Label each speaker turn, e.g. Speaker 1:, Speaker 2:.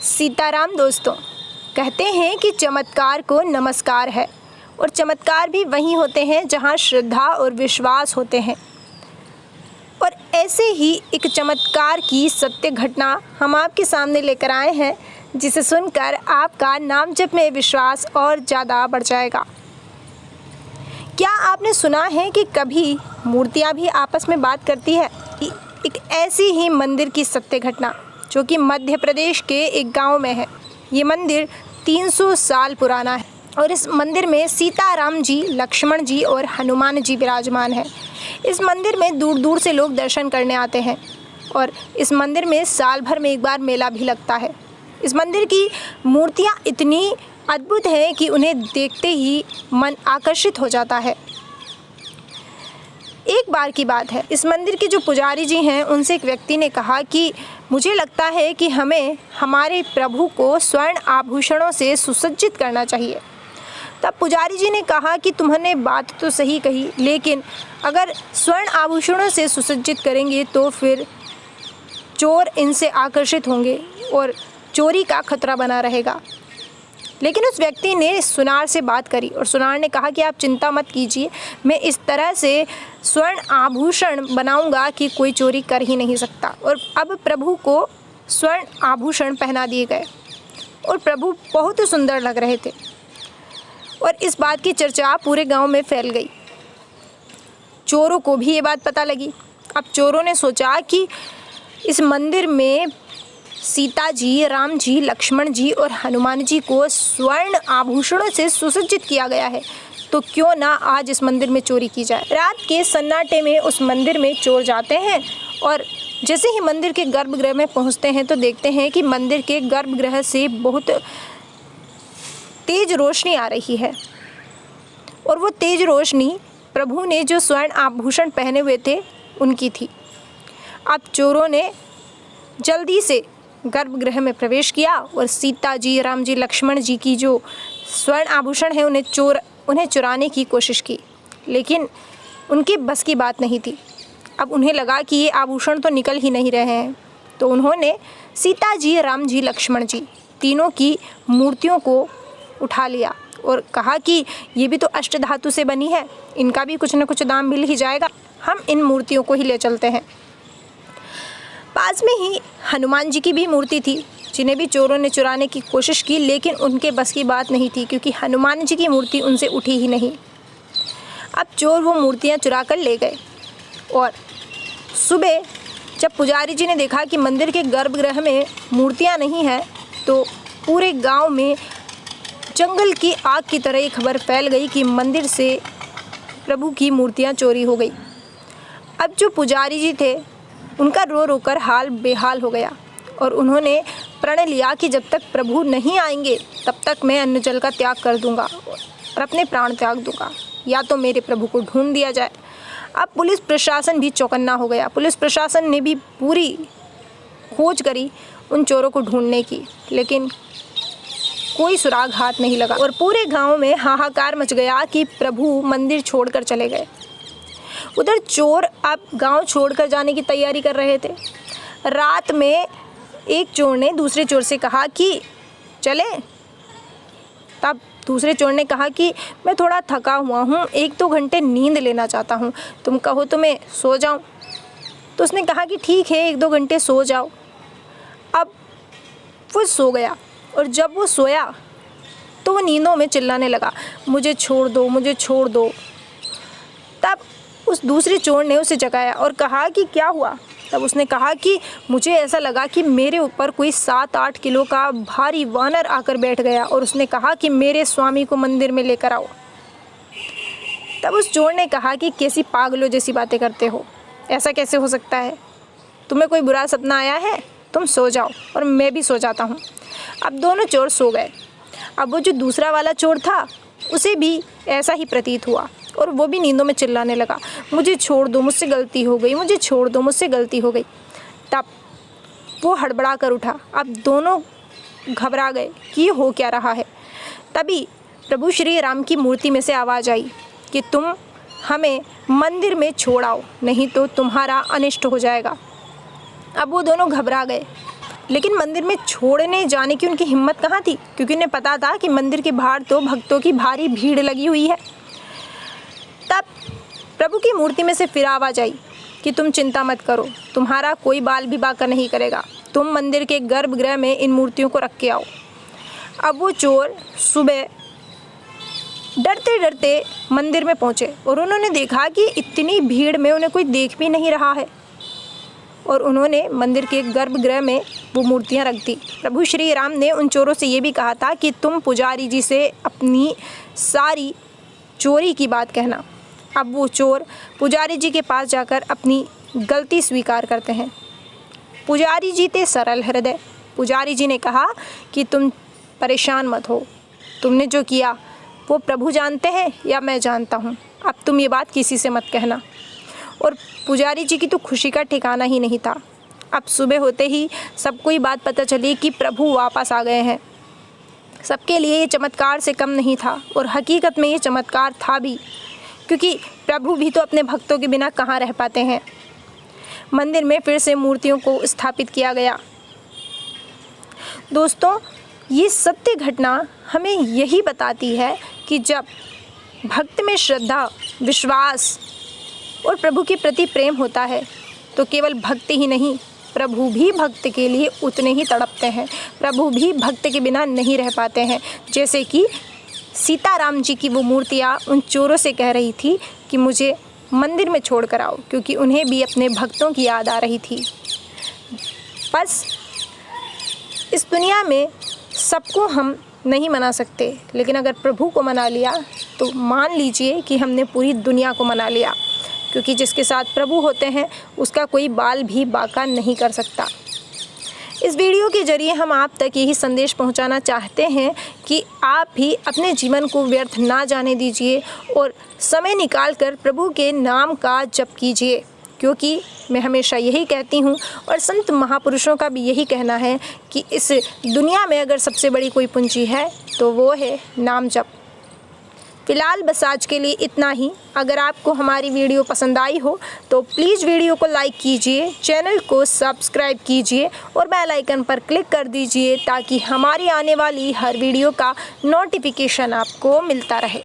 Speaker 1: सीताराम दोस्तों, कहते हैं कि चमत्कार को नमस्कार है और चमत्कार भी वहीं होते हैं जहां श्रद्धा और विश्वास होते हैं। और ऐसे ही एक चमत्कार की सत्य घटना हम आपके सामने लेकर आए हैं, जिसे सुनकर आपका नाम जप में विश्वास और ज़्यादा बढ़ जाएगा। क्या आपने सुना है कि कभी मूर्तियां भी आपस में बात करती है? एक ऐसी ही मंदिर की सत्य घटना जो कि मध्य प्रदेश के एक गांव में है। ये मंदिर 300 साल पुराना है और इस मंदिर में सीताराम जी, लक्ष्मण जी और हनुमान जी विराजमान हैं। इस मंदिर में दूर दूर से लोग दर्शन करने आते हैं और इस मंदिर में साल भर में एक बार मेला भी लगता है। इस मंदिर की मूर्तियाँ इतनी अद्भुत हैं कि उन्हें देखते ही मन आकर्षित हो जाता है। एक बार की बात है, इस मंदिर के जो पुजारी जी हैं उनसे एक व्यक्ति ने कहा कि मुझे लगता है कि हमें हमारे प्रभु को स्वर्ण आभूषणों से सुसज्जित करना चाहिए। तब पुजारी जी ने कहा कि तुमने बात तो सही कही, लेकिन अगर स्वर्ण आभूषणों से सुसज्जित करेंगे तो फिर चोर इनसे आकर्षित होंगे और चोरी का खतरा बना रहेगा। लेकिन उस व्यक्ति ने सुनार से बात करी और सुनार ने कहा कि आप चिंता मत कीजिए, मैं इस तरह से स्वर्ण आभूषण बनाऊंगा कि कोई चोरी कर ही नहीं सकता। और अब प्रभु को स्वर्ण आभूषण पहना दिए गए और प्रभु बहुत ही सुंदर लग रहे थे और इस बात की चर्चा पूरे गांव में फैल गई। चोरों को भी ये बात पता लगी। अब चोरों ने सोचा कि इस मंदिर में सीता जी, राम जी, लक्ष्मण जी और हनुमान जी को स्वर्ण आभूषणों से सुसज्जित किया गया है, तो क्यों ना आज इस मंदिर में चोरी की जाए। रात के सन्नाटे में उस मंदिर में चोर जाते हैं और जैसे ही मंदिर के गर्भगृह में पहुंचते हैं तो देखते हैं कि मंदिर के गर्भगृह से बहुत तेज रोशनी आ रही है और वो तेज रोशनी प्रभु ने जो स्वर्ण आभूषण पहने हुए थे उनकी थी। अब चोरों ने जल्दी से गर्भगृह में प्रवेश किया और सीता जी, राम जी, लक्ष्मण जी की जो स्वर्ण आभूषण है उन्हें चुराने की कोशिश की, लेकिन उनके बस की बात नहीं थी। अब उन्हें लगा कि ये आभूषण तो निकल ही नहीं रहे हैं, तो उन्होंने सीता जी, राम जी, लक्ष्मण जी तीनों की मूर्तियों को उठा लिया और कहा कि ये भी तो अष्टधातु से बनी है, इनका भी कुछ न कुछ दाम मिल ही जाएगा, हम इन मूर्तियों को ही ले चलते हैं। पास में ही हनुमान जी की भी मूर्ति थी, जिन्हें भी चोरों ने चुराने की कोशिश की, लेकिन उनके बस की बात नहीं थी क्योंकि हनुमान जी की मूर्ति उनसे उठी ही नहीं। अब चोर वो मूर्तियां चुरा कर ले गए और सुबह जब पुजारी जी ने देखा कि मंदिर के गर्भगृह में मूर्तियां नहीं हैं, तो पूरे गांव में जंगल की आग की तरह ये खबर फैल गई कि मंदिर से प्रभु की मूर्तियां चोरी हो गई। अब जो पुजारी जी थे उनका रो रो कर हाल बेहाल हो गया और उन्होंने प्रण लिया कि जब तक प्रभु नहीं आएंगे तब तक मैं अन्न जल का त्याग कर दूंगा और अपने प्राण त्याग दूंगा, या तो मेरे प्रभु को ढूंढ दिया जाए। अब पुलिस प्रशासन भी चौकन्ना हो गया। पुलिस प्रशासन ने भी पूरी खोज करी उन चोरों को ढूंढने की, लेकिन कोई सुराग हाथ नहीं लगा और पूरे गांव में हाहाकार मच गया कि प्रभु मंदिर छोड़कर चले गए। उधर चोर अब गांव छोड़कर जाने की तैयारी कर रहे थे। रात में एक चोर ने दूसरे चोर से कहा कि चले। तब दूसरे चोर ने कहा कि मैं थोड़ा थका हुआ हूँ, 1-2 घंटे नींद लेना चाहता हूँ, तुम कहो तो मैं सो जाऊँ। तो उसने कहा कि ठीक है, 1-2 घंटे सो जाओ। अब वो सो गया और जब वो सोया तो वो नींदों में चिल्लाने लगा, मुझे छोड़ दो, मुझे छोड़ दो। तब उस दूसरे चोर ने उसे जगाया और कहा कि क्या हुआ। तब उसने कहा कि मुझे ऐसा लगा कि मेरे ऊपर कोई 7-8 किलो का भारी वानर आकर बैठ गया और उसने कहा कि मेरे स्वामी को मंदिर में लेकर आओ। तब उस चोर ने कहा कि कैसी पागलों जैसी बातें करते हो, ऐसा कैसे हो सकता है, तुम्हें कोई बुरा सपना आया है, तुम सो जाओ और मैं भी सो जाता हूँ। अब दोनों चोर सो गए। अब वो जो दूसरा वाला चोर था उसे भी ऐसा ही प्रतीत हुआ और वो भी नींदों में चिल्लाने लगा, मुझे छोड़ दो, मुझसे गलती हो गई, मुझे छोड़ दो, मुझसे गलती हो गई। तब वो हड़बड़ा कर उठा। अब दोनों घबरा गए कि ये हो क्या रहा है। तभी प्रभु श्री राम की मूर्ति में से आवाज़ आई कि तुम हमें मंदिर में छोड़ आओ, नहीं तो तुम्हारा अनिष्ट हो जाएगा। अब वो दोनों घबरा गए लेकिन मंदिर में छोड़ने जाने की उनकी हिम्मत कहाँ थी, क्योंकि उन्हें पता था कि मंदिर के बाहर तो भक्तों की भारी भीड़ लगी हुई है। तब प्रभु की मूर्ति में से फिर आवाज़ आई कि तुम चिंता मत करो, तुम्हारा कोई बाल भी बांका नहीं करेगा, तुम मंदिर के गर्भगृह में इन मूर्तियों को रख के आओ। अब वो चोर सुबह डरते डरते मंदिर में पहुँचे और उन्होंने देखा कि इतनी भीड़ में उन्हें कोई देख भी नहीं रहा है, और उन्होंने मंदिर के गर्भगृह में वो मूर्तियां रख दी। प्रभु श्री राम ने उन चोरों से ये भी कहा था कि तुम पुजारी जी से अपनी सारी चोरी की बात कहना। अब वो चोर पुजारी जी के पास जाकर अपनी गलती स्वीकार करते हैं। पुजारी जी थे सरल हृदय। पुजारी जी ने कहा कि तुम परेशान मत हो, तुमने जो किया वो प्रभु जानते हैं या मैं जानता हूँ, अब तुम ये बात किसी से मत कहना। और पुजारी जी की तो खुशी का ठिकाना ही नहीं था। अब सुबह होते ही सबको ये बात पता चली कि प्रभु वापस आ गए हैं। सबके लिए ये चमत्कार से कम नहीं था, और हकीकत में ये चमत्कार था भी, क्योंकि प्रभु भी तो अपने भक्तों के बिना कहाँ रह पाते हैं। मंदिर में फिर से मूर्तियों को स्थापित किया गया। दोस्तों, ये सत्य घटना हमें यही बताती है कि जब भक्त में श्रद्धा, विश्वास और प्रभु के प्रति प्रेम होता है तो केवल भक्त ही नहीं, प्रभु भी भक्त के लिए उतने ही तड़पते हैं। प्रभु भी भक्त के बिना नहीं रह पाते हैं। जैसे कि सीताराम जी की वो मूर्तियाँ उन चोरों से कह रही थी कि मुझे मंदिर में छोड़ कर आओ, क्योंकि उन्हें भी अपने भक्तों की याद आ रही थी। बस इस दुनिया में सबको हम नहीं मना सकते, लेकिन अगर प्रभु को मना लिया तो मान लीजिए कि हमने पूरी दुनिया को मना लिया, क्योंकि जिसके साथ प्रभु होते हैं उसका कोई बाल भी बांका नहीं कर सकता। इस वीडियो के जरिए हम आप तक यही संदेश पहुंचाना चाहते हैं कि आप भी अपने जीवन को व्यर्थ ना जाने दीजिए और समय निकालकर प्रभु के नाम का जप कीजिए, क्योंकि मैं हमेशा यही कहती हूँ और संत महापुरुषों का भी यही कहना है कि इस दुनिया में अगर सबसे बड़ी कोई पूंजी है तो वो है नाम जप। फ़िलहाल बस आज के लिए इतना ही। अगर आपको हमारी वीडियो पसंद आई हो तो प्लीज़ वीडियो को लाइक कीजिए, चैनल को सब्सक्राइब कीजिए और बेल आइकन पर क्लिक कर दीजिए, ताकि हमारी आने वाली हर वीडियो का नोटिफिकेशन आपको मिलता रहे।